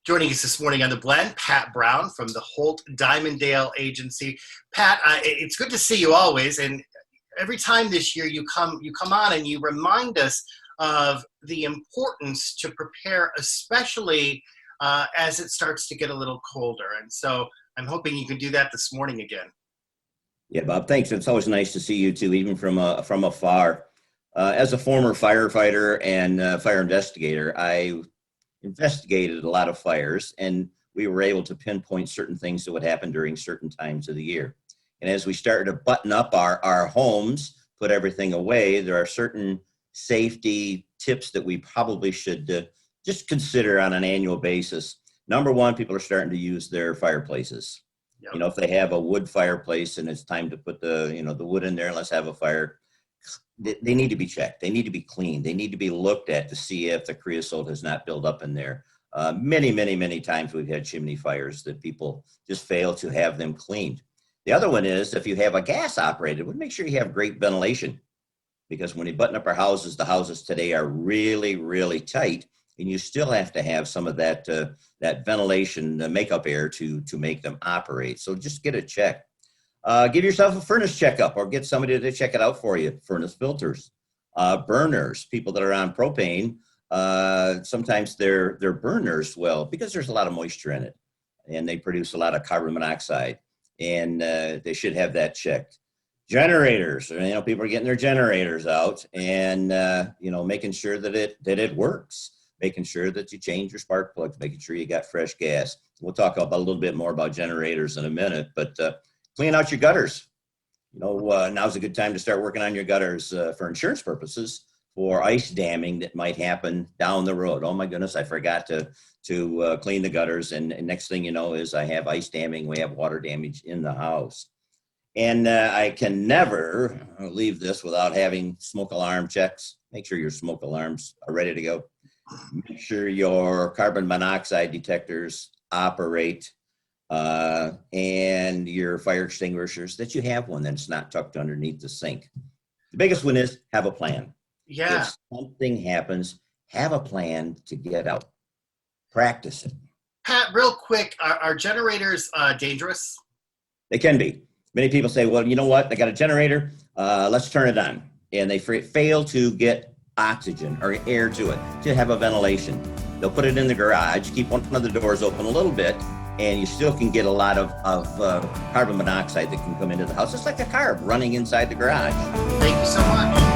Joining us this morning on The Blend, Pat Brown from the Holt Dimondale Agency. Pat, it's good to see you always, and every time this year you come on and you remind us of the importance to prepare, especially as it starts to get a little colder. And so I'm hoping you can do that this morning again. Yeah, Bob, thanks. It's always nice to see you too, even from afar. As a former firefighter and fire investigator, I investigated a lot of fires, and we were able to pinpoint certain things that would happen during certain times of the year. And as we started to button up our homes, put everything away, there are certain safety tips that we probably should just consider on an annual basis. Number one, people are starting to use their fireplaces. Yep. You know, if they have a wood fireplace and it's time to put the wood in there and let's have a fire, they need to be checked. They need to be cleaned. They need to be looked at to see if the creosote has not built up in there. Many times we've had chimney fires that people just fail to have them cleaned. The other one is if you have a gas operated, make sure you have great ventilation, because when you button up our houses, the houses today are really tight, and you still have to have some of that ventilation, the makeup air to make them operate. So just get it checked. Give yourself a furnace checkup or get somebody to check it out for you. Furnace filters, burners, people that are on propane, sometimes their burners, because there's a lot of moisture in it and they produce a lot of carbon monoxide, and they should have that checked. Generators, people are getting their generators out and, making sure that it works, making sure that you change your spark plugs, making sure you got fresh gas. We'll talk about a little bit more about generators in a minute, but clean out your gutters. Now's a good time to start working on your gutters for insurance purposes for ice damming that might happen down the road. Oh my goodness, I forgot to clean the gutters, and next thing you know is I have ice damming, we have water damage in the house. And I can never leave this without having smoke alarm checks. Make sure your smoke alarms are ready to go. Make sure your carbon monoxide detectors operate, and your fire extinguishers, that you have one that's not tucked underneath the sink. The biggest one is have a plan. Yeah. If something happens, have a plan to get out. Practice it. Pat, real quick, are generators dangerous? They can be. Many people say, well, you know what? I got a generator. Let's turn it on. And they fail to get oxygen or air to it, to have a ventilation. They'll put it in the garage, keep one of the doors open a little bit, and you still can get a lot of carbon monoxide that can come into the house. It's like a car running inside the garage. Thank you so much.